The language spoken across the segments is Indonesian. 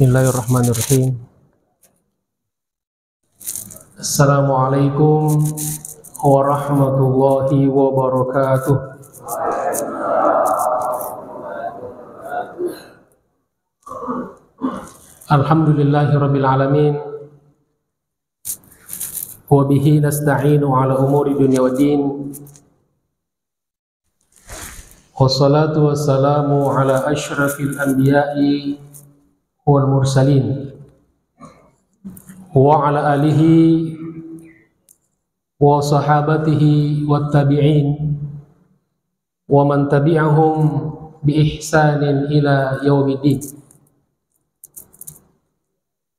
Bismillahirrahmanirrahim. Assalamualaikum warahmatullahi wabarakatuh. Alhamdulillahirabbil alamin. Wa bihi nasta'inu ala umuri dunya waddin. Wassalatu wassalamu ala asyrafil anbiya'i wal mursalin wa ala alihi wa sahabatihi wat tabi'in wa man tabi'ahum bi ihsanin ila yaumiddin.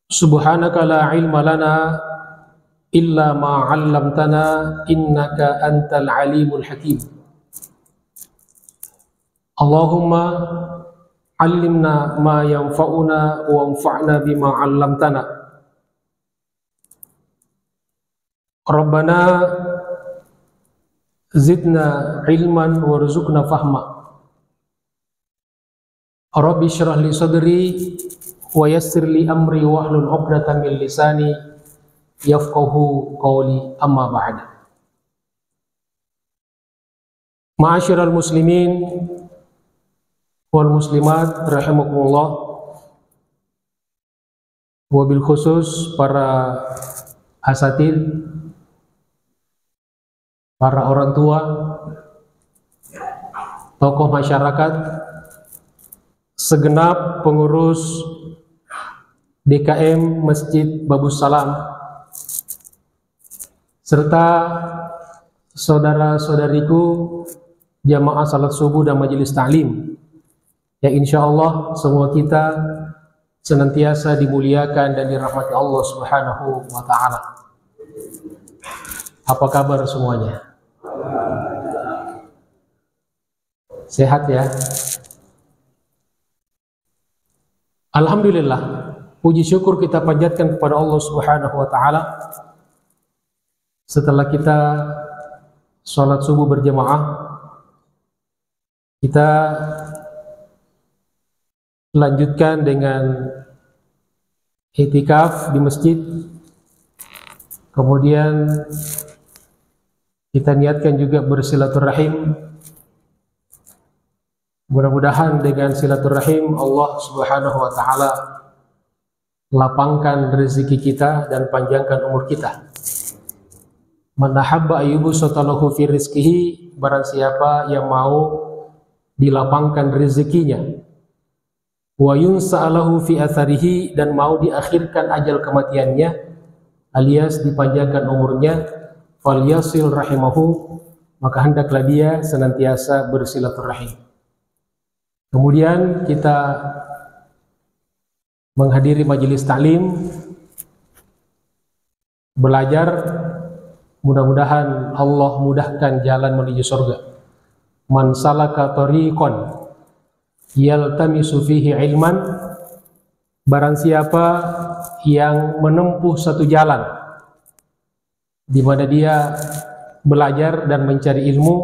Subhanaka la ilma lana illa ma 'allamtana innaka antal alimul hakim. Allahumma allimna ma yanfa'una wa anfa'na bima 'allamtana. Rabbana zidna ilman warzuqna fahma. Rabbi shrah li sadri wa yassir li amri wahlul 'uqdatam min lisani yafqahu qawli, amma ba'd. Ma'asyiral muslimin wal muslimat rahimakumullah, wabil khusus para asatid, para orang tua, tokoh masyarakat, segenap pengurus DKM Masjid Babus Salam, serta saudara-saudariku jamaah salat subuh dan majelis ta'lim, yang insya Allah semua kita senantiasa dimuliakan dan dirahmati Allah Subhanahu wa Ta'ala. Apa kabar semuanya? Sehat ya? Alhamdulillah, puji syukur kita panjatkan kepada Allah Subhanahu wa Ta'ala. Setelah kita sholat subuh berjamaah, kita lanjutkan dengan i'tikaf di masjid. Kemudian kita niatkan juga bersilaturahim. Mudah-mudahan dengan silaturahim Allah Subhanahu wa Ta'ala lapangkan rezeki kita dan panjangkan umur kita. Man ahabba ayyubu sotalahu fi rizkihi, barang siapa yang mau dilapangkan rezekinya, wa yunsa'alahu fi atharihi, dan mau diakhirkan ajal kematiannya alias dipanjangkan umurnya, falyasil rahimahu, maka hendaklah dia senantiasa bersilaturahim. Kemudian kita menghadiri majelis ta'lim, belajar, mudah-mudahan Allah mudahkan jalan menuju surga. Man salaka tariqan yaltamisu fihi ilman, barang siapa yang menempuh satu jalan di mana dia belajar dan mencari ilmu,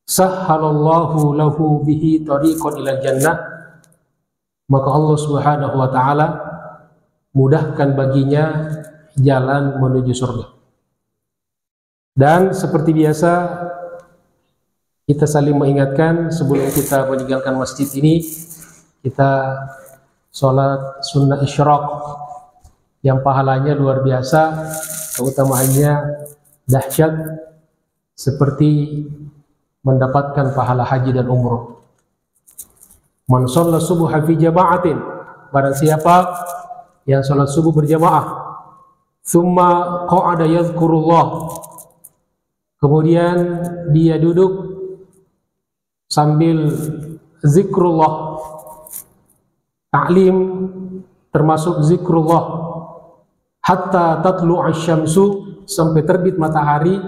sahhalallahu lahu bihi tariqan ilal jannah, maka Allah Subhanahu wa Ta'ala mudahkan baginya jalan menuju surga. Dan seperti biasa kita saling mengingatkan sebelum kita meninggalkan masjid ini, kita sholat sunnah isyraq yang pahalanya luar biasa, keutamaannya dahsyat, seperti mendapatkan pahala haji dan umroh. Man shalla subuha fi jama'atin, barang siapa yang sholat subuh berjamaah, thumma qa'ada yadhkurullah, kemudian dia duduk sambil zikrullah, ta'lim termasuk zikrullah, hatta tatlu'a syamsu, sampai terbit matahari.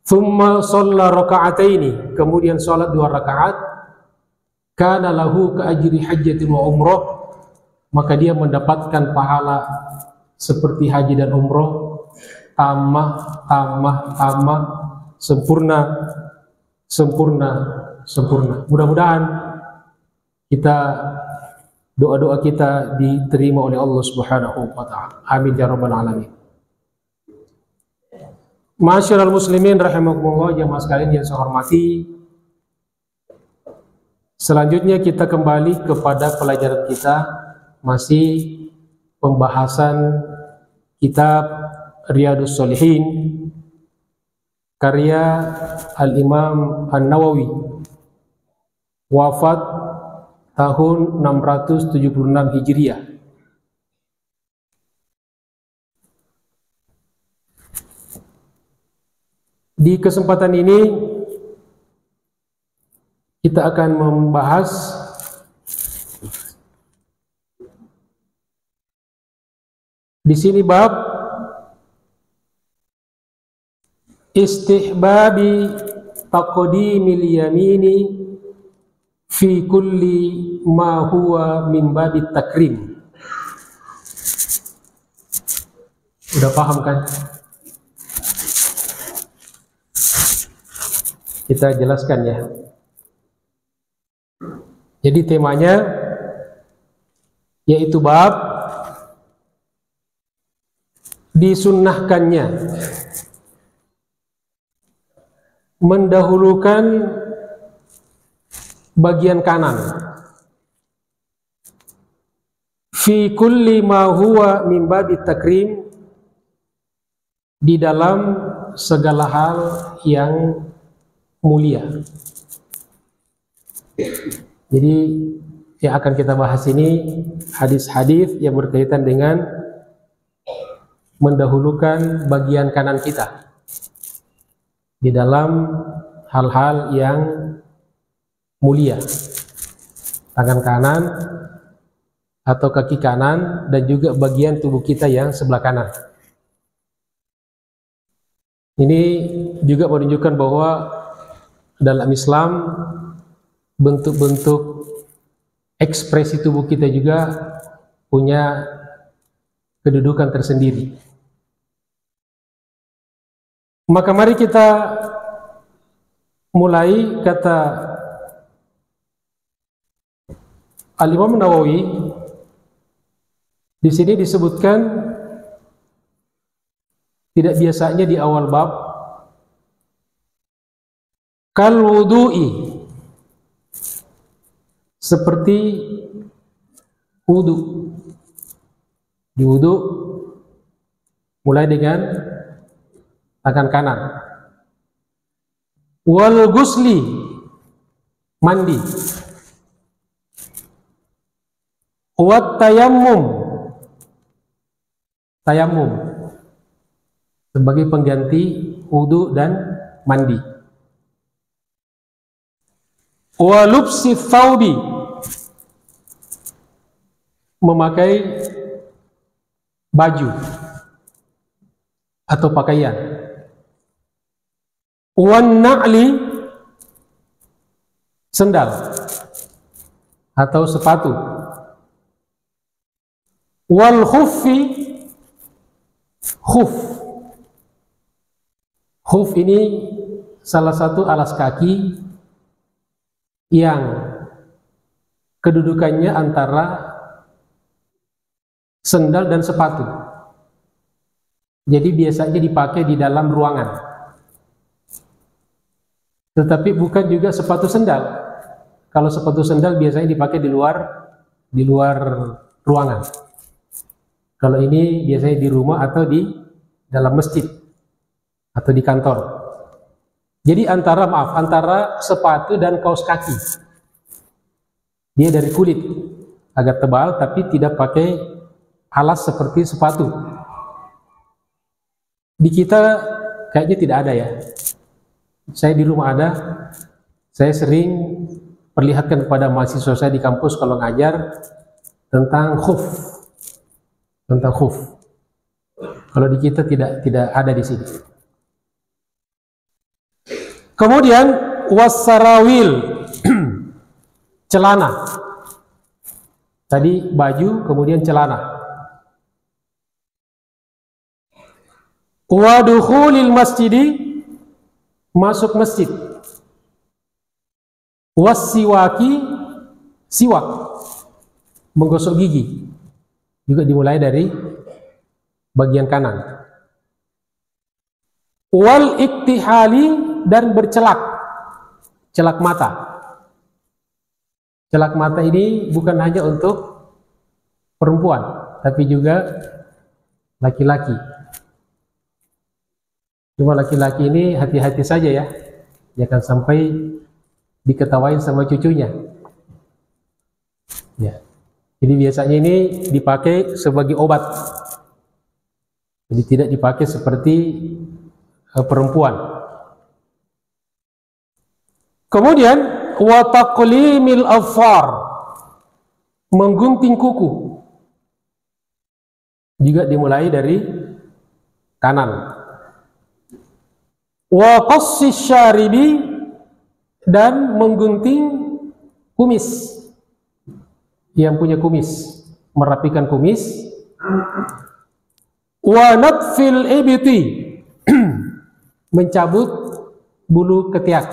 Thumma shalla raka'ataini, kemudian salat 2 rakaat, kana lahu ka ajri hajjatin wa umrah, maka dia mendapatkan pahala seperti haji dan umroh, tamah, sempurna. Mudah-mudahan kita doa-doa kita diterima oleh Allah Subhanahu wa taala. Amin ya rabbal alamin. Ma'asyiral muslimin rahimakumullah, jamaah sekalian yang saya hormati. Selanjutnya kita kembali kepada pelajaran kita, masih pembahasan kitab Riyadhus Shalihin karya Al-Imam An-Nawawi, wafat tahun 676 Hijriah. Di kesempatan ini kita akan membahas di sini bab istihbabi taqdimil yamini fi kulli ma huwa min babit takrim. Udah paham kan? Kita jelaskan ya. Jadi temanya yaitu bab disunnahkannya mendahulukan bagian kanan fi kulli ma huwa min babit takrim, di dalam segala hal yang mulia. Jadi yang akan kita bahas ini hadis-hadis yang berkaitan dengan mendahulukan bagian kanan kita di dalam hal-hal yang mulia, tangan kanan atau kaki kanan, dan juga bagian tubuh kita yang sebelah kanan. Ini juga menunjukkan bahwa dalam Islam bentuk-bentuk ekspresi tubuh kita juga punya kedudukan tersendiri. Maka mari kita mulai. Kata Al-Imam Nawawi, di sini disebutkan tidak biasanya di awal bab kal wudu'i, seperti wudu. Di wudu mulai dengan tangan kanan. Wal gusli, mandi. Wat tayammum, tayammum sebagai pengganti wudu dan mandi. Wa lubsi thawbi, memakai baju atau pakaian. Wan na'li, sendal atau sepatu. Wal khuffi, khuf. Khuf ini salah satu alas kaki yang kedudukannya antara sendal dan sepatu. Jadi biasanya dipakai di dalam ruangan, tetapi bukan juga sepatu sendal. Kalau sepatu sendal biasanya dipakai di luar ruangan. Kalau ini biasanya di rumah atau di dalam masjid atau di kantor. Jadi antara sepatu dan kaos kaki. Dia dari kulit, agak tebal, tapi tidak pakai alas seperti sepatu. Di kita kayaknya tidak ada ya. Saya di rumah ada. Saya sering perlihatkan kepada mahasiswa saya di kampus kalau ngajar tentang khuf. Tentang khuf. Kalau di kita tidak ada di sini. Kemudian wassarawil, celana. Tadi baju, kemudian celana. Wa dukhulil masjidi, masuk masjid. Wassiwaki, siwak, menggosok gigi juga dimulai dari bagian kanan. Wal iktihali, dan bercelak, celak mata. Celak mata ini bukan hanya untuk perempuan, tapi juga laki-laki. Cuma laki-laki ini hati-hati saja ya, jangan sampai diketawain sama cucunya. Ya. Jadi biasanya ini dipakai sebagai obat. Jadi tidak dipakai seperti perempuan. Kemudian wa taqlimil afar, menggunting kuku. Juga dimulai dari kanan. Wa qassis syaribi, dan menggunting kumis. Yang punya kumis, merapikan kumis. Wa natfil ibti, mencabut bulu ketiak,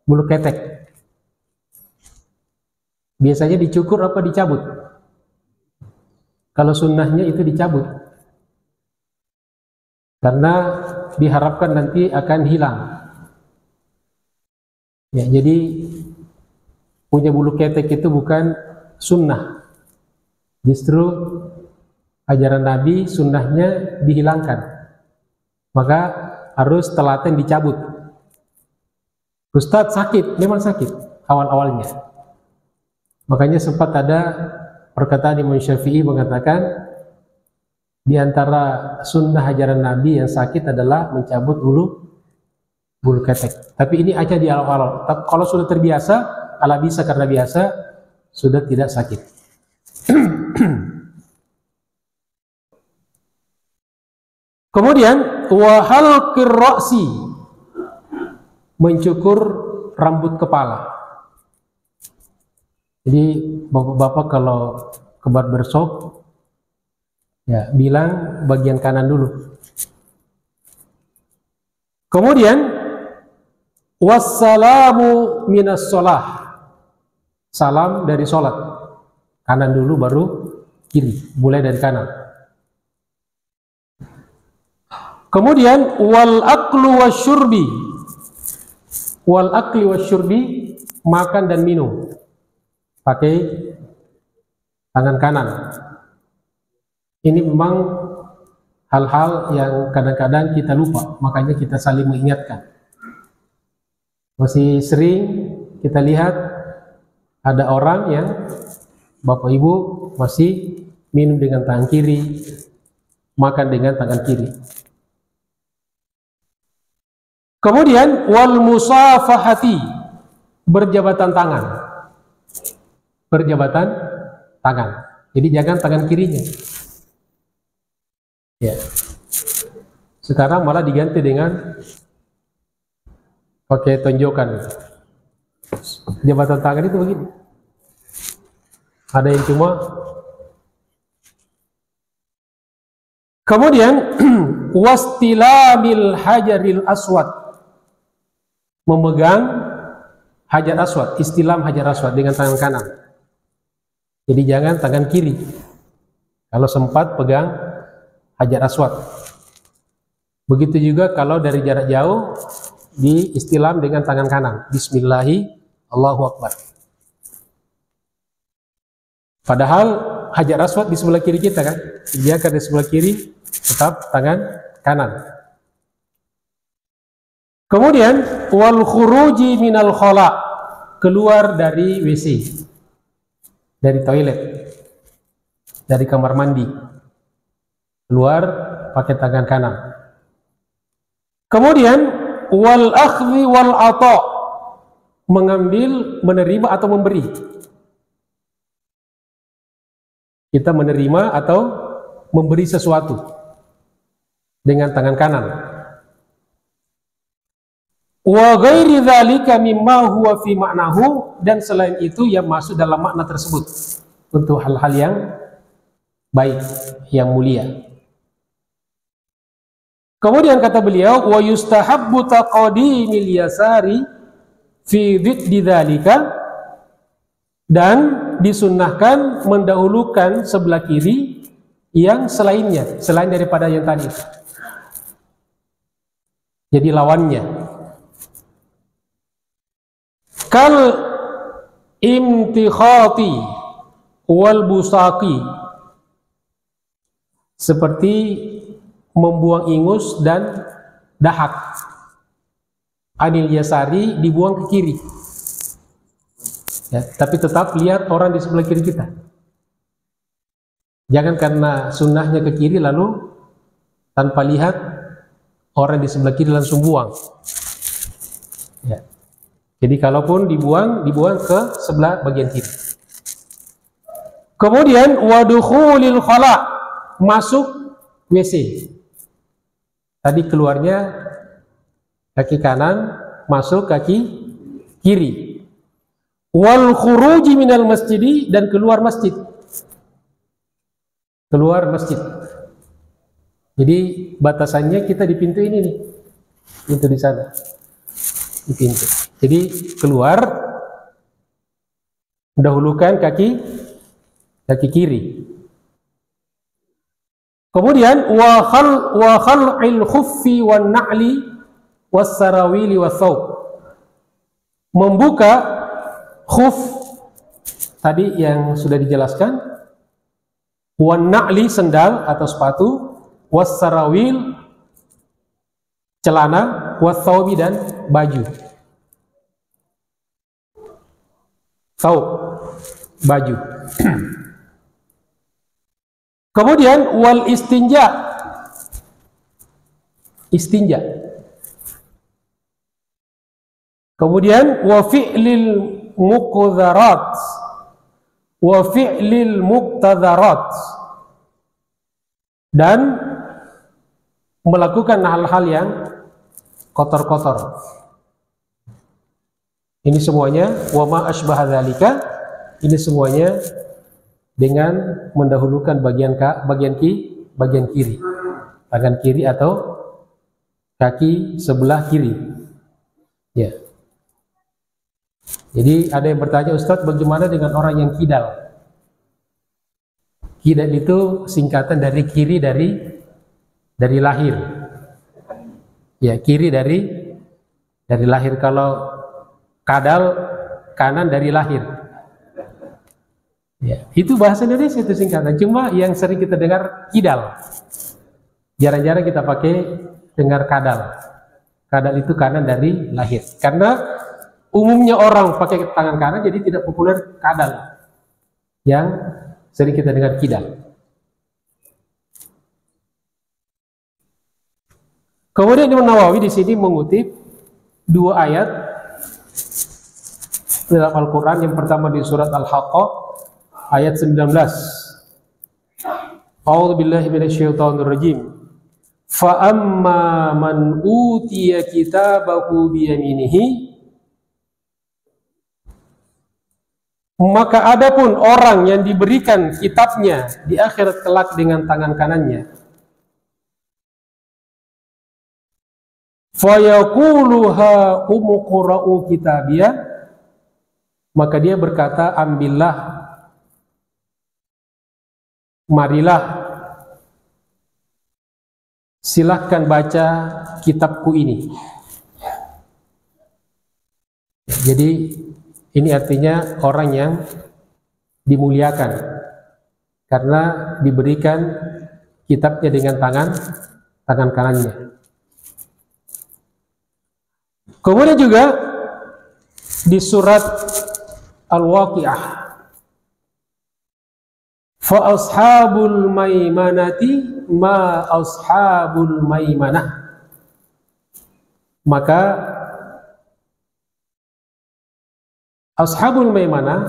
bulu ketek. Biasanya dicukur apa dicabut? Kalau sunnahnya itu dicabut, karena diharapkan nanti akan hilang. Ya, jadi punya bulu ketek itu bukan sunnah. Justru ajaran Nabi sunnahnya dihilangkan. Maka harus telaten dicabut. Ustadz sakit, memang sakit awal-awalnya. Makanya sempat ada perkataan Imam Syafi'i mengatakan di antara sunnah ajaran Nabi yang sakit adalah mencabut bulu ketek. Tapi ini aja di awal-awal. Kalau sudah terbiasa, ala bisa karena biasa, sudah tidak sakit. Kemudian wa halqir ra'si, mencukur rambut kepala. Jadi bapak-bapak kalau ke barbershop ya bilang bagian kanan dulu. Kemudian wassalamu minas sholah, salam dari sholat. Kanan dulu baru kiri, mulai dari kanan. Kemudian wal aklu wasyurbi, wal akli wasyurbi, makan dan minum pakai tangan kanan. Ini memang hal-hal yang kadang-kadang kita lupa, makanya kita saling mengingatkan. Masih sering kita lihat ada orang yang bapak ibu masih minum dengan tangan kiri, makan dengan tangan kiri. Kemudian wal musafahati, berjabatan tangan. Berjabatan tangan. Jadi jangan tangan kirinya. Ya. Sekarang malah diganti dengan pakai tonjokan. Jabatan tangan itu begini. Ada yang cuma. Kemudian wastilamil hajaril aswad, memegang hajar aswad, istilam hajar aswad dengan tangan kanan. Jadi jangan tangan kiri. Kalau sempat pegang hajar aswad. Begitu juga kalau dari jarak jauh di istilam dengan tangan kanan. Bismillahi Allahu Akbar. Padahal hajar aswad di sebelah kiri kita kan. Dia di sebelah kiri, tetap tangan kanan. Kemudian wal khuruji minal khala, keluar dari WC, dari toilet, dari kamar mandi, keluar pakai tangan kanan. Kemudian wal akhdhi wal ata, mengambil, menerima atau memberi. Kita menerima atau memberi sesuatu dengan tangan kanan. Wa ghairi dzalika mimma huwa fi ma'nahu, dan selain itu yang masuk dalam makna tersebut untuk hal-hal yang baik, yang mulia. Kemudian kata beliau wa yustahabbu taqdimil yasari fi dhiddi dzalika, dan disunnahkan mendahulukan sebelah kiri yang selainnya, selain daripada yang tadi. Jadi lawannya. Kal imtikhati wal busaqi, seperti membuang ingus dan dahak. Anil yasari, dibuang ke kiri. Ya, tapi tetap lihat orang di sebelah kiri kita. Jangan karena sunnahnya ke kiri lalu tanpa lihat orang di sebelah kiri langsung buang. Ya. Jadi kalaupun dibuang ke sebelah bagian kiri. Kemudian wadukhulil khala, masuk WC. Tadi keluarnya kaki kanan, masuk kaki kiri. Wal khuruji minal masjidi, dan keluar masjid. Keluar masjid. Jadi batasannya kita di pintu ini nih. Pintu di sana. Di pintu. Jadi keluar, dahulukan kaki kiri. Kemudian wa khal'il khuffi wan na'li was sarawili was thawb. Membuka khuf tadi yang sudah dijelaskan, wan na'li sendal atau sepatu, was sarawil celana, was thawbi dan baju. Thawb, baju. Kemudian wal istinja, istinja. Kemudian wa fi'lil muqdharat wa fi'lil muqtadharat, dan melakukan hal-hal yang kotor-kotor. Ini semuanya wa ma asbaha dzalika, ini semuanya dengan mendahulukan bagian kiri, tangan kiri atau kaki sebelah kiri. Ya. Jadi ada yang bertanya, Ustadz, bagaimana dengan orang yang kidal? Kidal itu singkatan dari kiri dari lahir. Ya, kiri dari lahir. Kalau kadal, kanan dari lahir. Ya, itu bahasa Indonesia, itu singkatan. Cuma yang sering kita dengar kidal. Jarang-jarang kita pakai dengar kadal. Kadal itu kanan dari lahir. Karena umumnya orang pakai tangan kanan, jadi tidak populer kadal. Yang sering kita dengar kidal. Kemudian Imam Nawawi di sini mengutip dua ayat dalam Al-Quran. Yang pertama di surat Al-Haqqah ayat 19. A'udzu billahi minasyaitonir rajim. Fa amma man utiya kitabahu bi yaminihi, maka adapun orang yang diberikan kitabnya di akhirat kelak dengan tangan kanannya, fa yaqulu ha umqra'u kitabiyah, maka dia berkata, ambillah, marilah, silahkan baca kitabku ini. Jadi ini artinya orang yang dimuliakan karena diberikan kitabnya dengan tangan kanannya. Kemudian juga di surat Al-Waqi'ah, fa ashabul maimanati ma ashabul maimanah, maka ashabul maimanah,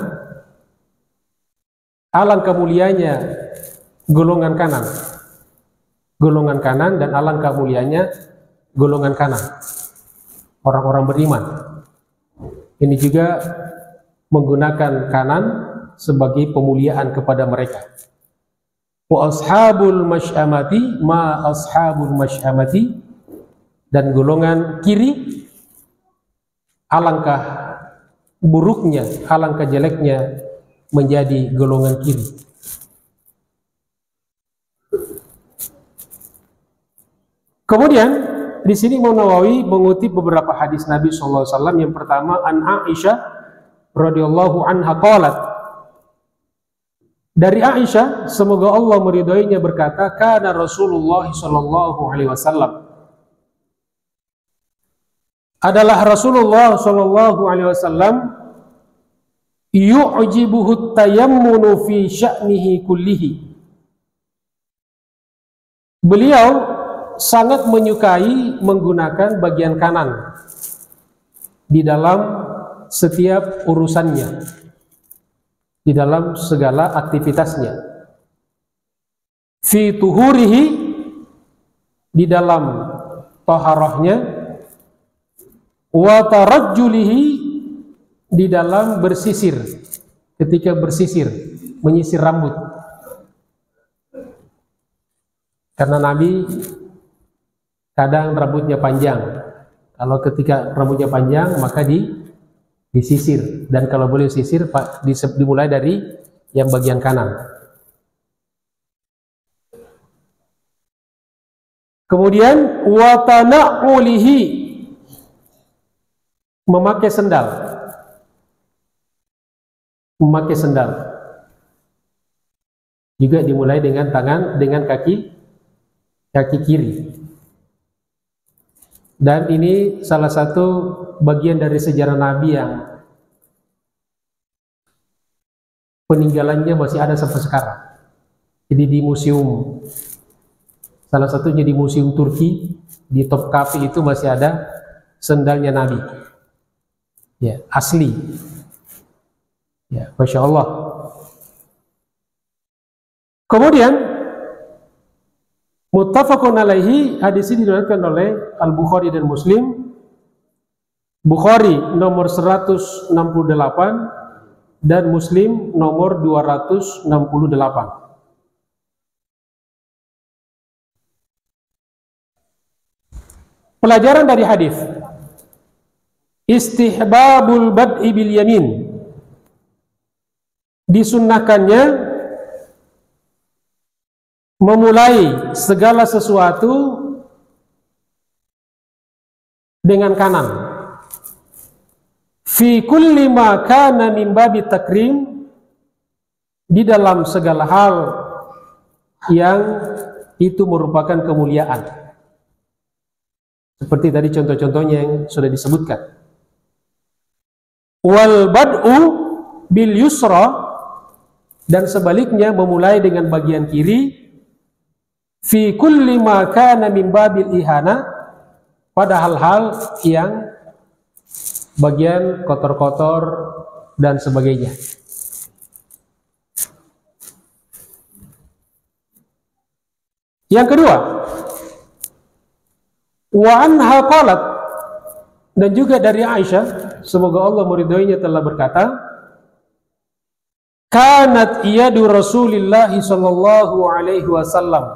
alangkah mulianya golongan kanan. Golongan kanan, dan alangkah mulianya golongan kanan, orang-orang beriman. Ini juga menggunakan kanan sebagai pemuliaan kepada mereka. Wa ashabul masy'amati ma ashabul masy'amati, dan golongan kiri, alangkah buruknya, alangkah jeleknya menjadi golongan kiri. Kemudian di sini Imam Nawawi mengutip beberapa hadis Nabi SAW. Yang pertama, an Aisyah radhiyallahu anha qalat, dari Aisyah, semoga Allah meridhoinya, berkata, kana Rasulullah sallallahu alaihi wasallam, adalah Rasulullah sallallahu alaihi wasallam, yu'jibuhu tayammunu fi sya'nihi kullihi. Beliau sangat menyukai menggunakan bagian kanan di dalam setiap urusannya, di dalam segala aktivitasnya. Fi tuhurihi, di dalam taharahnya, wa tarajjulihi, di dalam bersisir, ketika bersisir, menyisir rambut. Karena Nabi kadang rambutnya panjang. Kalau ketika rambutnya panjang, maka disisir. Dan kalau boleh sisir, dimulai dari yang bagian kanan. Kemudian wa tana'ulihi, memakai sendal. Memakai sendal juga dimulai dengan tangan, dengan kaki kiri. Dan ini salah satu bagian dari sejarah Nabi yang peninggalannya masih ada sampai sekarang. Jadi di museum, salah satunya di museum Turki, di Topkapi itu masih ada sendalnya Nabi. Ya, asli. Ya, Masya Allah. Kemudian muttafaqun alaihi, hadis ini diriwayatkan oleh Al-Bukhari dan Muslim. Bukhari nomor 168 dan Muslim nomor 268. Pelajaran dari hadis: istihbabul bad'i bil yamin, disunnahkannya memulai segala sesuatu dengan kanan. Fi kulli ma kana min babi takrim, di dalam segala hal yang itu merupakan kemuliaan. Seperti tadi contoh-contohnya yang sudah disebutkan. Wal bad'u bil yusra, dan sebaliknya memulai dengan bagian kiri. Fi kulli ma kana min babil ihana, pada hal-hal yang bagian kotor-kotor dan sebagainya. Yang kedua, wa anha qalat, dan juga dari Aisyah, semoga Allah meridhoinya, telah berkata, kanat yadu Rasulillah sallallahu alaihi wasallam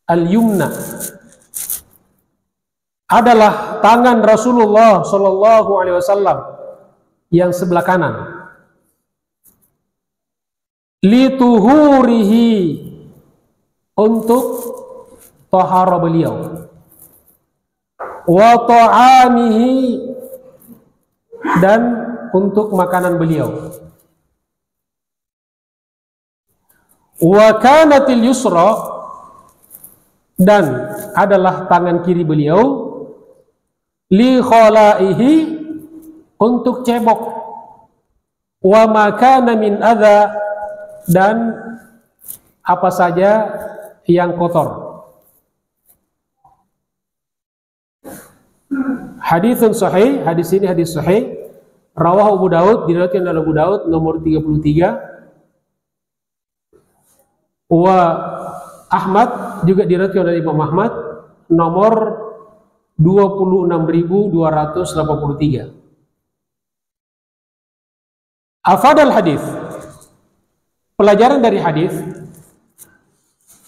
al-yumna, adalah tangan Rasulullah sallallahu alaihi wasallam yang sebelah kanan, lituhurihi, untuk tahara beliau, wa ta'amihi, dan untuk makanan beliau, wa kanatil yusra, dan adalah tangan kiri beliau, li khalaihi, untuk cebok, wa makana min adza, dan apa saja yang kotor. Haditsun sahih, hadis ini hadis sahih, rawahu Abu Daud, diriwayatkan oleh Abu Daud nomor 33, wa Ahmad juga diriwayatkan oleh Imam Ahmad nomor 26.283. Afadal hadis, pelajaran dari hadis,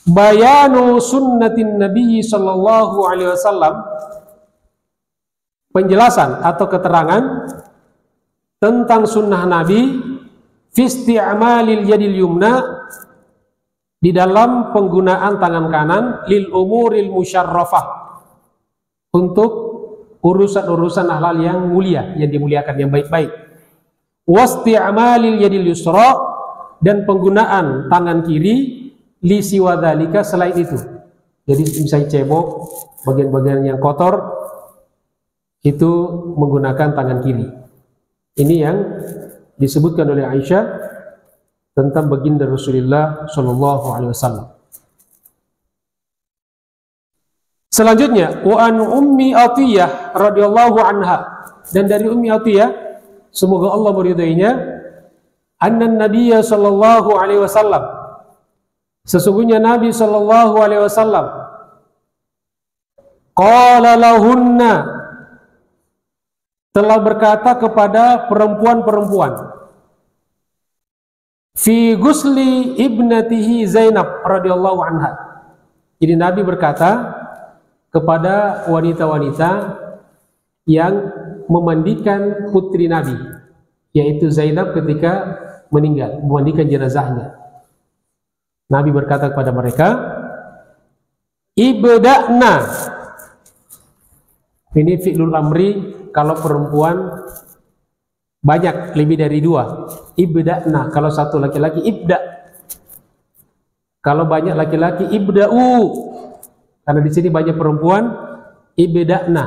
bayanu sunnatin Nabi sallallahu alaihi wasallam, penjelasan atau keterangan tentang sunnah Nabi, fi isti'malil yadil yumna, di dalam penggunaan tangan kanan, lil umuril musyarrafah, untuk urusan-urusan halal yang mulia, yang dimuliakan, yang baik-baik. Wasti'malil yadil yusra, dan penggunaan tangan kiri, li siwa dzalika, selain itu. Jadi misalnya cebok, bagian-bagian yang kotor itu menggunakan tangan kiri. Ini yang disebutkan oleh Aisyah tentang baginda Rasulullah Shallallahu Alaihi Wasallam. Selanjutnya, wa an Ummi Atiyah radhiyallahu anha, dan dari Ummi Atiyah, semoga Allah meridainya, anna Nabiyya Shallallahu Alaihi Wasallam, sesungguhnya Nabi Shallallahu Alaihi Wasallam, qala lahunna, telah berkata kepada perempuan-perempuan, fi gusli ibnatihi Zainab radhiyallahu anha. Jadi Nabi berkata kepada wanita-wanita yang memandikan putri Nabi, yaitu Zainab ketika meninggal, memandikan jenazahnya. Nabi berkata kepada mereka, ibda'na. Ini fi'lul amri kalau perempuan banyak, lebih dari dua. Ibda'na, kalau satu laki-laki ibda'. Kalau banyak laki-laki ibda'u. Karena di sini banyak perempuan, ibda'na.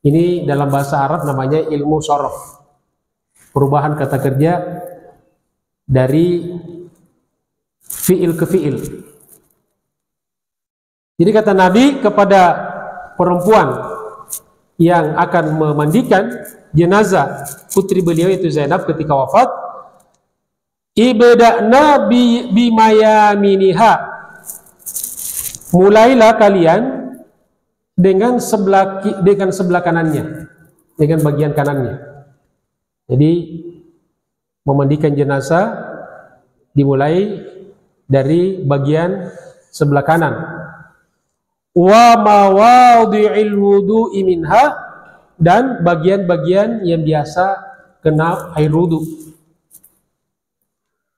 Ini dalam bahasa Arab namanya ilmu sorof, perubahan kata kerja dari fi'il ke fi'il. Jadi kata Nabi kepada perempuan yang akan memandikan jenazah putri beliau itu Zainab ketika wafat, ibda'na bimayaminiha, mulailah kalian dengan sebelah kanannya, dengan bagian kanannya. Jadi memandikan jenazah dimulai dari bagian sebelah kanan. Wa mawadhi'il wudu'i minha, dan bagian-bagian yang biasa kena air wudu.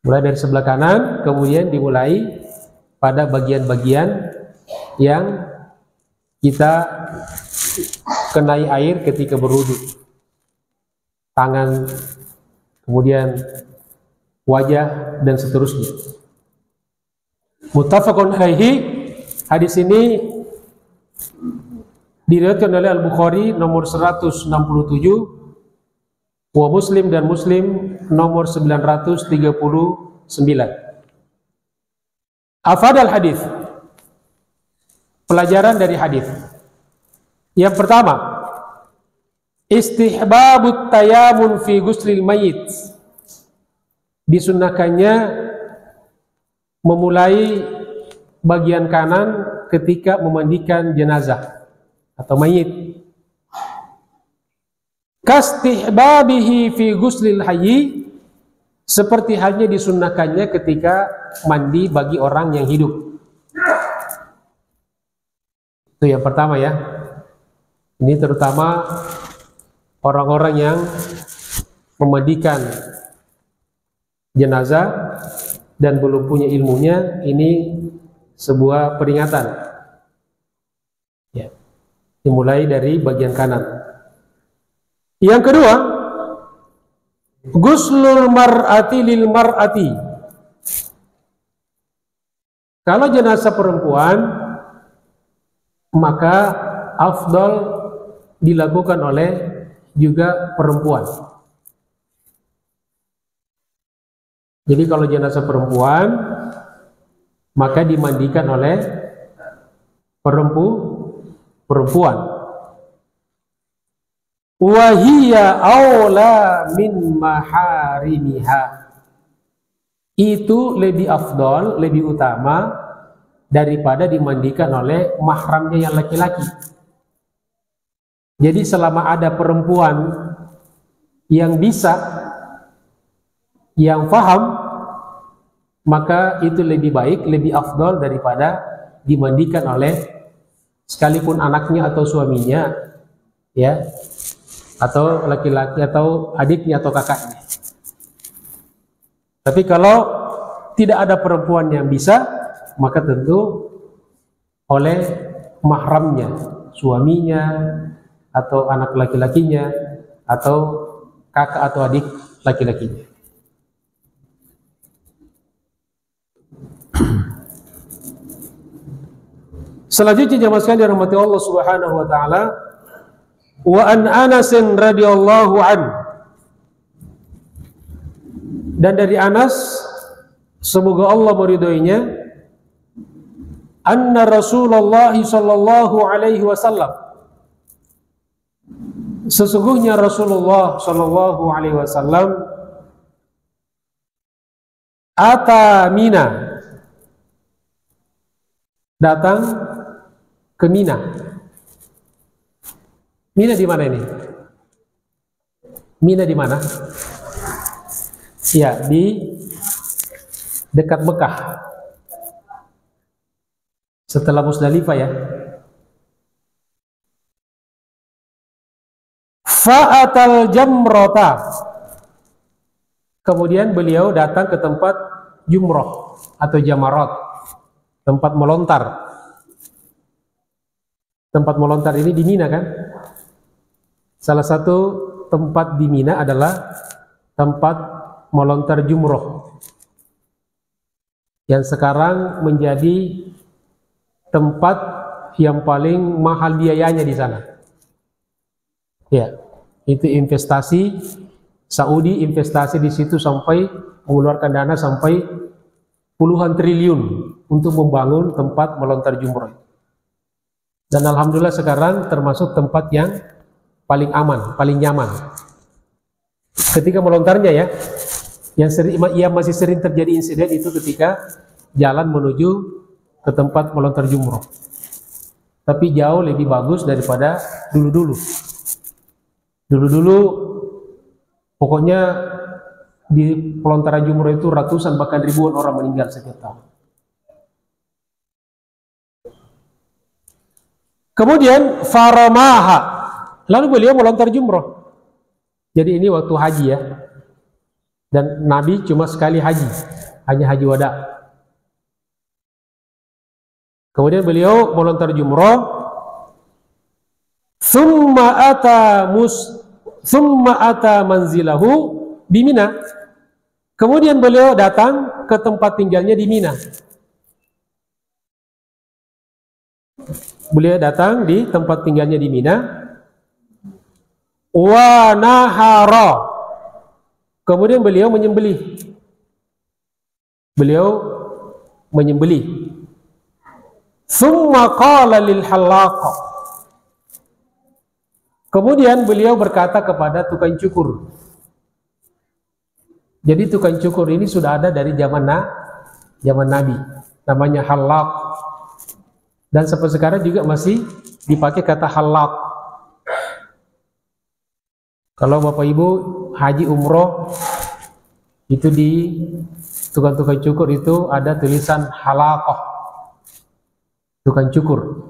Mulai dari sebelah kanan, kemudian dimulai pada bagian-bagian yang kita kenai air ketika berwudu. Tangan, kemudian wajah, dan seterusnya. Muttafaqun alaihi, hadis ini diriwayatkan oleh Al-Bukhari nomor 167, wa Muslim, dan Muslim nomor 939. Afadal hadis, pelajaran dari hadis. Yang pertama, istihbabut tayamun fi guslil mayit, disunnahkannya memulai bagian kanan ketika memandikan jenazah atau mayit. Kastihbabihi fi guslil hayyi, seperti halnya disunnahkannya ketika mandi bagi orang yang hidup. Itu yang pertama ya. Ini terutama orang-orang yang memandikan jenazah dan belum punya ilmunya, ini sebuah peringatan. Ya. Dimulai dari bagian kanan. Yang kedua, guslul mar'ati lil mar'ati. Kalau jenazah perempuan, maka afdal dilakukan oleh juga perempuan. Jadi kalau jenazah perempuan, maka dimandikan oleh perempuan. Wahiyya aula min maharimiha, itu lebih afdal, lebih utama daripada dimandikan oleh mahramnya yang laki-laki. Jadi selama ada perempuan yang bisa, yang faham, maka itu lebih baik, lebih afdal daripada dimandikan oleh sekalipun anaknya atau suaminya, ya, atau laki-laki atau adiknya atau kakaknya. Tapi kalau tidak ada perempuan yang bisa, maka tentu oleh mahramnya, suaminya, atau anak laki-lakinya, atau kakak atau adik laki-lakinya. Selanjutnya jemaah sekalian dirahmati Allah Subhanahu wa taala, wa an Anas radhiyallahu an, dan dari Anas semoga Allah meridhoinya, anna Rasulullah sallallahu alaihi wasallam, sesungguhnya Rasulullah sallallahu alaihi wasallam ata Mina, datang ke Mina. Mina di mana ini? Mina di mana? Ya, di dekat Mekah. Setelah Musdalifah ya. Fa'atal jamrata. Kemudian beliau datang ke tempat jumroh atau jamarat, tempat melontar. Tempat melontar ini di Mina kan? Salah satu tempat di Mina adalah tempat melontar jumroh yang sekarang menjadi tempat yang paling mahal biayanya di sana. Ya, itu investasi Saudi, investasi di situ sampai mengeluarkan dana sampai puluhan triliun untuk membangun tempat melontar jumroh. Dan alhamdulillah sekarang termasuk tempat yang paling aman, paling nyaman. Ketika melontarnya ya, yang masih sering terjadi insiden itu ketika jalan menuju ke tempat melontar jumroh. Tapi jauh lebih bagus daripada dulu-dulu. Dulu-dulu pokoknya di pelontaran jumroh itu ratusan bahkan ribuan orang meninggal setiap tahun. Kemudian faramaha, lalu beliau melontar jumroh. Jadi ini waktu haji ya. Dan Nabi cuma sekali haji, hanya haji wada. Kemudian beliau melontar jumroh. Summa ata manzilahu di Mina. Kemudian beliau datang ke tempat tinggalnya di Mina. Beliau datang di tempat tinggalnya di Mina. Wa nahara. Kemudian beliau menyembelih. Beliau menyembelih. Summa qala lil halaq. Kemudian beliau berkata kepada tukang cukur. Jadi tukang cukur ini sudah ada dari zaman Nabi. Namanya halaq. Dan sampai sekarang juga masih dipakai kata halaq. Kalau Bapak Ibu haji umroh itu di tukang-tukang cukur itu ada tulisan halaqah, tukang cukur.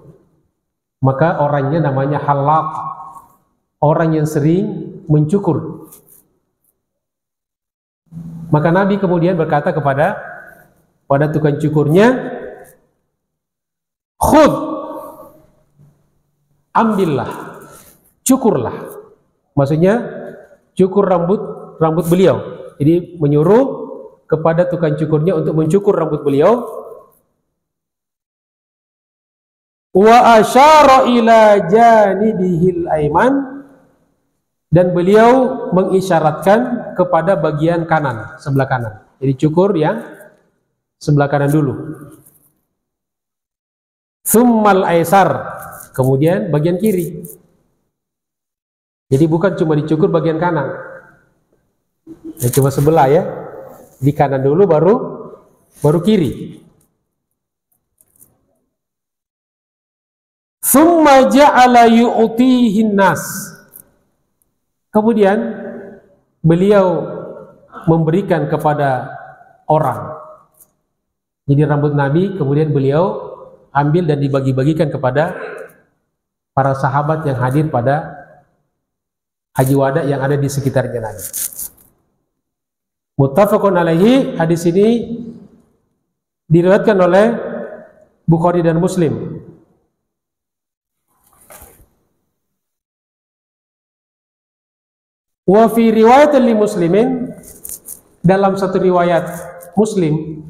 Maka orangnya namanya halaq, orang yang sering mencukur. Maka Nabi kemudian berkata kepada tukang cukurnya, khud, ambillah, cukurlah. Maksudnya cukur rambut beliau. Jadi menyuruh kepada tukang cukurnya untuk mencukur rambut beliau. Wa asyara ila janibihil aiman, dan beliau mengisyaratkan kepada bagian kanan, sebelah kanan. Jadi cukur yang sebelah kanan dulu. Summal aisar, kemudian bagian kiri. Jadi bukan cuma dicukur bagian kanan, cuma sebelah ya, di kanan dulu baru kiri. Summa ja'ala yu'tihin nas. Kemudian beliau memberikan kepada orang. Jadi rambut Nabi kemudian beliau ambil dan dibagi-bagikan kepada para sahabat yang hadir pada haji wada yang ada di sekitarnya Nabi. Muttafaqun alaihi, hadis ini diriwayatkan oleh Bukhari dan Muslim. Wa fi riwayat li Muslimin, dalam satu riwayat Muslim,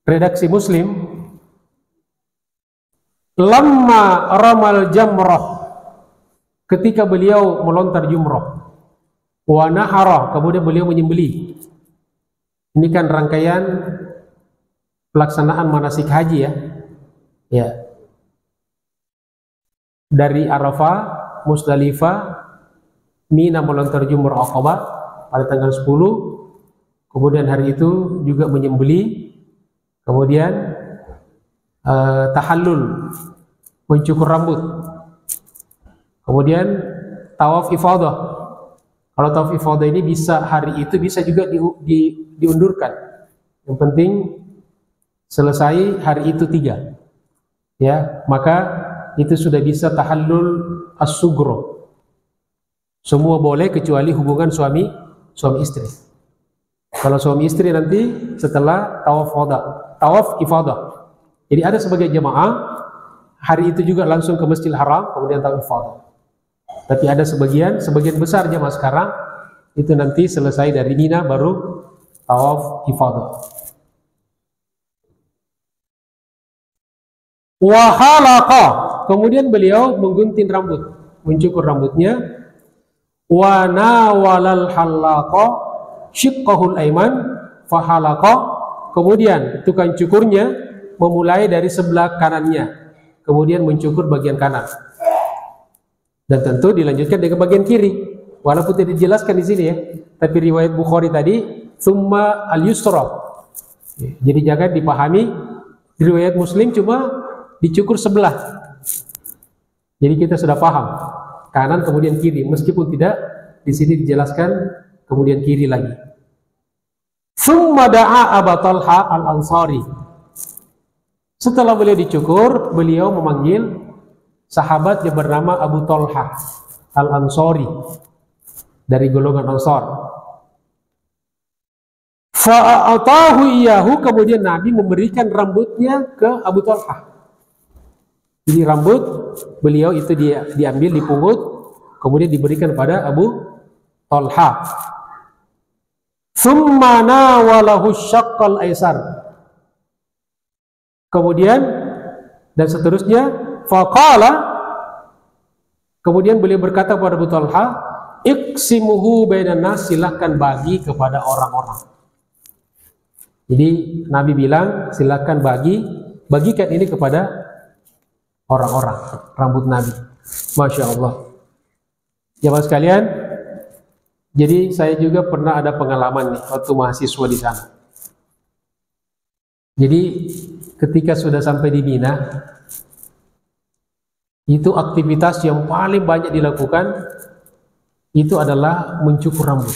redaksi Muslim, lamma ramal jamrah, ketika beliau melontar jumrah, wa nahara, kemudian beliau menyembelih. Ini kan rangkaian pelaksanaan manasik haji ya. Ya. Dari Arafah, Musdalifah, Mina melontar jumrah Aqabah pada tanggal 10. Kemudian hari itu juga menyembelih. Kemudian tahallul, mencukur rambut. Kemudian tawaf ifadah. Kalau tawaf ifadah ini bisa hari itu, bisa juga diundurkan. Yang penting selesai hari itu 3. Ya, maka itu sudah bisa tahallul as-sugro. Semua boleh kecuali hubungan suami istri. Kalau suami istri nanti setelah tawaf ifadah. Jadi ada sebagai jemaah hari itu juga langsung ke Masjidil Haram kemudian tawaf ifadah. Tapi ada sebagian besar jemaah sekarang itu nanti selesai dari Mina baru tawaf ifadah. Wa halaqa, kemudian beliau menggunting rambut, mencukur rambutnya. Wa nawalal halaqa shiqqahul aiman fa halaqa, kemudian tukang cukurnya memulai dari sebelah kanannya, kemudian mencukur bagian kanan. Dan tentu dilanjutkan dengan bagian kiri. Walaupun tidak dijelaskan di sini ya, tapi riwayat Bukhari tadi summa al-yusra. Jadi jangan dipahami riwayat Muslim cuma dicukur sebelah. Jadi kita sudah paham kanan kemudian kiri, meskipun tidak di sini dijelaskan kemudian kiri lagi. Summa da'a Abu Talha al-Ansari. Setelah beliau dicukur, beliau memanggil sahabat yang bernama Abu Talha al-Ansari dari golongan Ansar. Fa'atahu iyahu, kemudian Nabi memberikan rambutnya ke Abu Talha. Jadi rambut beliau itu diambil, dipungut, kemudian diberikan kepada Abu Talha. Tsumma nawalahu syaqqal aisar. Kemudian dan seterusnya, faqala, kemudian beliau berkata kepada Abu Talha, iqsimuhu bainan nas, silakan bagi kepada orang-orang. Jadi Nabi bilang silakan bagikan ini kepada orang-orang, rambut Nabi. Masya Allah. Jemaah sekalian, jadi saya juga pernah ada pengalaman nih waktu mahasiswa di sana. Jadi ketika sudah sampai di Mina, itu aktivitas yang paling banyak dilakukan itu adalah mencukur rambut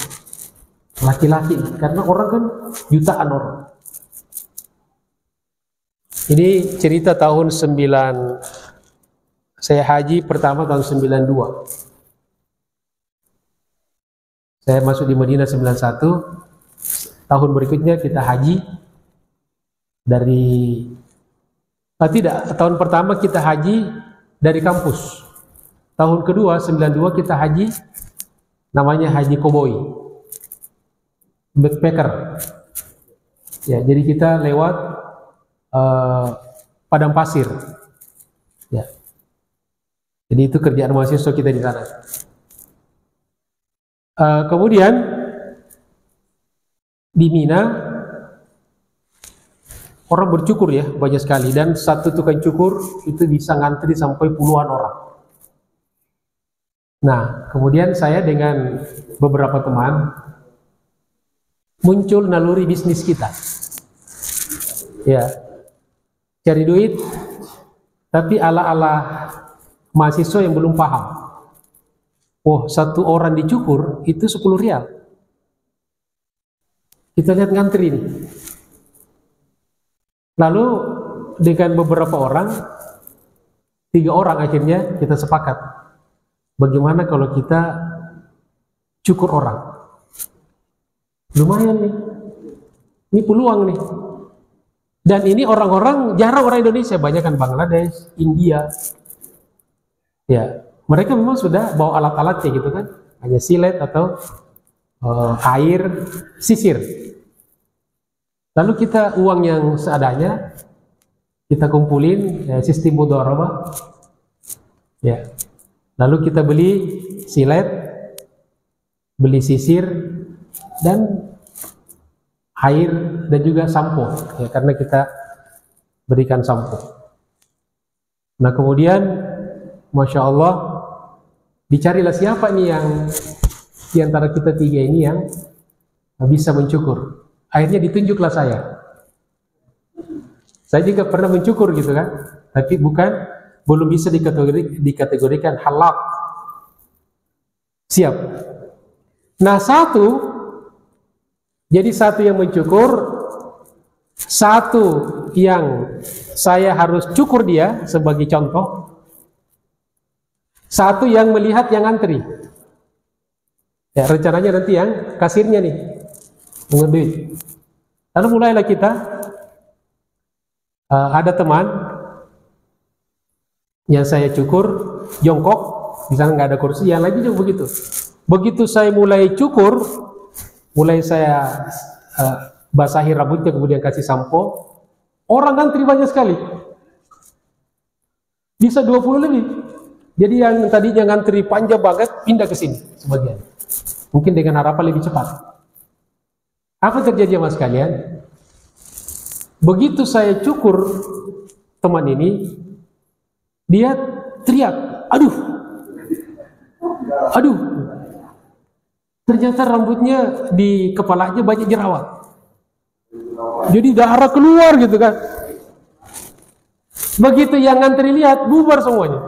laki-laki, karena orang kan jutaan orang. Ini cerita tahun 9, saya haji pertama tahun 92. Saya masuk di Madinah 91. Tahun berikutnya kita haji dari tahun pertama kita haji dari kampus. Tahun kedua 92 kita haji namanya haji koboi, backpacker. Ya, jadi kita lewat padang pasir. Ya. Jadi itu kerjaan mahasiswa kita di sana. Kemudian di Mina orang bercukur ya, banyak sekali, dan satu tukang cukur itu bisa ngantri sampai puluhan orang. Nah, kemudian saya dengan beberapa teman muncul naluri bisnis kita. Ya, cari duit, tapi ala-ala mahasiswa yang belum paham. Oh, satu orang dicukur itu 10 rial. Kita lihat ngantri nih. Lalu dengan beberapa orang, 3 orang akhirnya kita sepakat. Bagaimana kalau kita cukur orang? Lumayan nih. Ini peluang nih. Dan ini orang-orang, jarang orang Indonesia, banyak kan Bangladesh, India. Ya, mereka memang sudah bawa alat-alatnya gitu kan. Hanya silet atau air, sisir. Lalu kita uang yang seadanya, kita kumpulin, ya, sistem mudharabah. Ya. Lalu kita beli silet, beli sisir, dan air, dan juga sampo, ya, karena kita berikan sampo. Nah kemudian, Masya Allah, dicarilah siapa nih yang di antara kita tiga ini yang bisa mencukur. Akhirnya ditunjuklah saya. Saya juga pernah mencukur gitu kan, tapi belum bisa dikategorikan halal. Siap. Nah jadi satu yang mencukur, satu yang saya harus cukur dia sebagai contoh, satu yang melihat yang antri. Ya, rencananya nanti yang kasirnya nih mengambil. Lalu mulailah kita, ada teman yang saya cukur jongkok, di sana nggak ada kursi, yang lain juga begitu. Begitu saya mulai cukur, mulai saya basahi rambutnya, kemudian kasih sampo, orang antri banyak sekali, bisa 20 lebih. Jadi yang tadinya ngantri panjang banget pindah ke sini sebagian, mungkin dengan harapan lebih cepat. Apa terjadi mas kalian? Begitu saya cukur teman ini, dia teriak, aduh, aduh. Ternyata rambutnya di kepalanya banyak jerawat, jadi darah keluar gitu kan. Begitu yang ngantri lihat, bubar semuanya.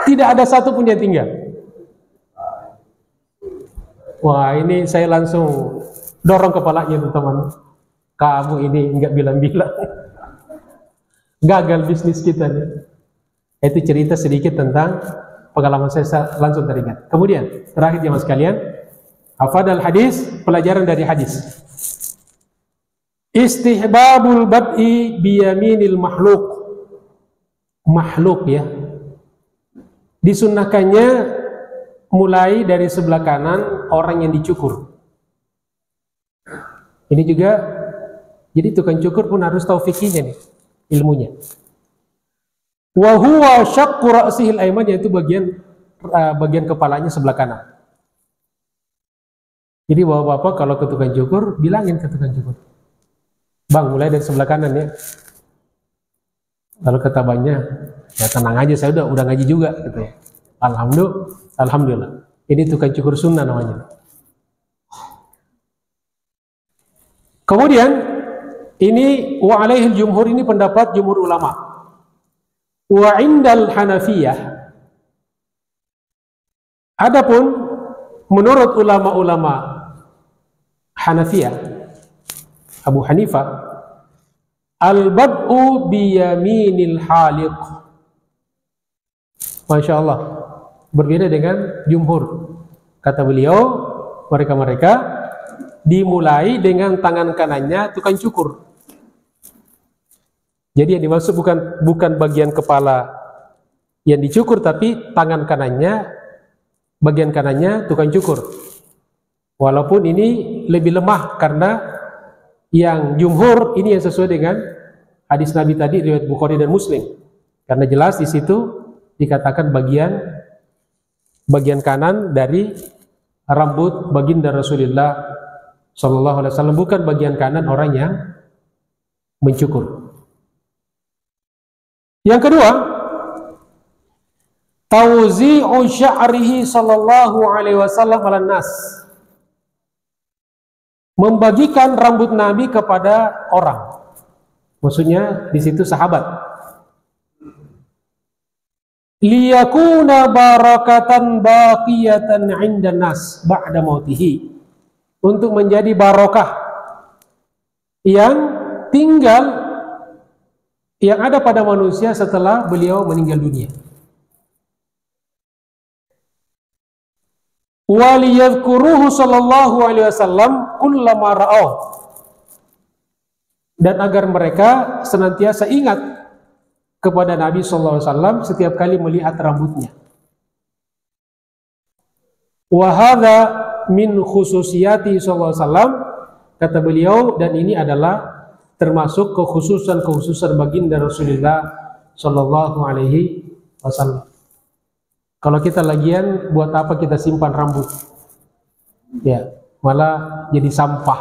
Tidak ada satu pun yang tinggal. Wah, ini saya langsung dorong kepalanya teman-teman. Kamu ini nggak bilang-bilang. Gagal bisnis kita nih. Itu cerita sedikit tentang pengalaman saya, langsung teringat. Kemudian, terakhir ya mas kalian, hafadal hadis, pelajaran dari hadis. Istihbabul bad'i biyaminil makhluk. Makhluk ya. Disunnahkannya mulai dari sebelah kanan orang yang dicukur. Ini juga, jadi tukang cukur pun harus tahu fikihnya nih, ilmunya. Wa huwa syaqqu ra'sihil ayman, yaitu bagian kepalanya sebelah kanan. Jadi bapak-bapak kalau ke tukang cukur, bilangin ke tukang cukur, bang mulai dari sebelah kanan ya. Lalu kata abangnya, ya tenang aja, saya udah ngaji juga gitu ya. Alhamdulillah. Ini tukang cukur sunnah namanya. Kemudian ini wa alaihil jumhur, ini pendapat jumhur ulama. Wa indal Hanafiyah, adapun menurut ulama-ulama Hanafiyah, Abu Hanifah, al-bad'u biyaminil haliq. Masya Allah, berbeda dengan jumhur. Kata beliau, mereka dimulai dengan tangan kanannya tukang cukur. Jadi yang dimaksud bukan bagian kepala yang dicukur, tapi tangan kanannya, bagian kanannya tukang cukur. Walaupun ini lebih lemah karena yang jumhur ini yang sesuai dengan hadis Nabi tadi riwayat Bukhari dan Muslim. Karena jelas di situ dikatakan bagian kanan dari rambut baginda Rasulullah Shallallahu Alaihi Wasallam, bukan bagian kanan orang yang mencukur. Yang kedua, tauzi'u sya'rihi sallallahu alaihi wasallam 'alan nas. Membagikan rambut Nabi kepada orang. Maksudnya di situ sahabat. Liyakuna barakatan baqiyatan 'indan nas ba'da mautihi. Untuk menjadi barokah yang tinggal, yang ada pada manusia setelah beliau meninggal dunia. wa liyadhkuruhu sallallahu alaihi wasallam kullama ra'au, dan agar mereka senantiasa ingat kepada Nabi sallallahu alaihi wasallam setiap kali melihat rambutnya. Wa hadza min khususiyati sallallahu alaihi wasallam, kata beliau, dan ini adalah termasuk kekhususan baginda Rasulullah sallallahu alaihi wasallam. Kalau kita lagian, buat apa kita simpan rambut? Ya, malah jadi sampah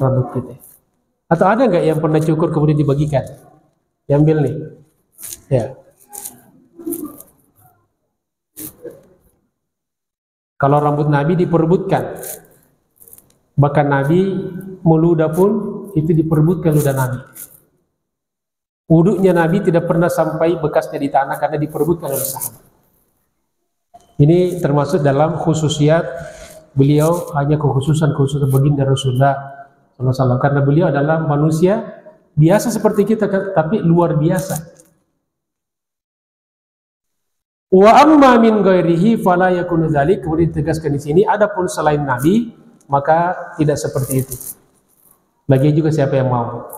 rambut kita. Atau ada nggak yang pernah cukur kemudian dibagikan? Diambil nih. Ya. Kalau rambut Nabi diperebutkan, bahkan Nabi meludah pun itu diperebutkan ludah Nabi. Wudunya Nabi tidak pernah sampai bekasnya di tanah karena diperebutkan oleh sahabat. Ini termasuk dalam khususiat beliau, hanya kekhususan baginda Rasulullah SAW, karena beliau adalah manusia biasa seperti kita, tapi luar biasa. Wa amma min ghairihi fala yakunu dzalik, kemudian ditegaskan di sini, adapun selain Nabi maka tidak seperti itu. Lagi juga siapa yang mau.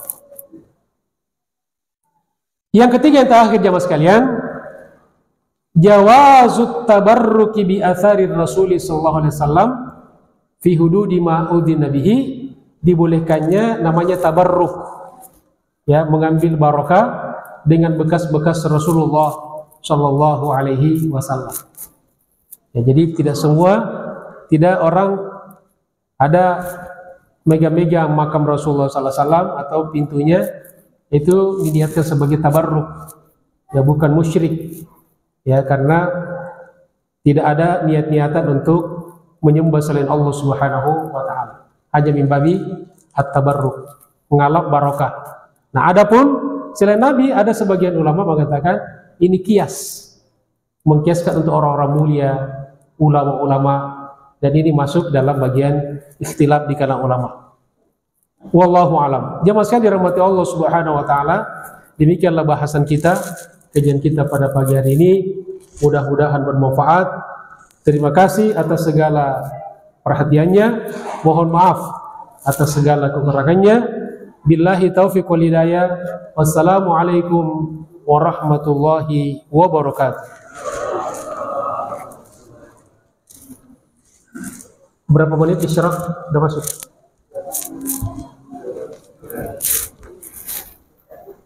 Yang ketiga, yang terakhir jamaah sekalian, jawazut tabarruki bi athari Rasul sallallahu alaihi wasallam fi hududi ma udhina bihi, dibolehkannya namanya tabarruk, ya, mengambil barokah dengan bekas-bekas Rasulullah sallallahu alaihi wasallam. Ya, jadi tidak orang ada mega-mega makam Rasulullah sallallahu alaihi wasallam atau pintunya itu diniatkan sebagai tabarruk, ya, bukan musyrik. Ya, karena tidak ada niat-niatan untuk menyembah selain Allah Subhanahu wa taala. Hanya min babi at-tabarruk, mengalap barokah. Nah, adapun selain Nabi, ada sebagian ulama mengatakan ini kias. Mengkiaskan untuk orang-orang mulia, ulama-ulama, dan ini masuk dalam bagian ikhtilaf di kalangan ulama. Wallahu alam. Jamaah sekalian dirahmati Allah Subhanahu wa taala, demikianlah bahasan kita, kajian kita pada pagi hari ini. Mudah-mudahan bermanfaat. Terima kasih atas segala perhatiannya. Mohon maaf atas segala kekurangannya. Billahi taufiq wal hidayah. Wassalamualaikum warahmatullahi wabarakatuh. Berapa menit isyraq? Udah masuk?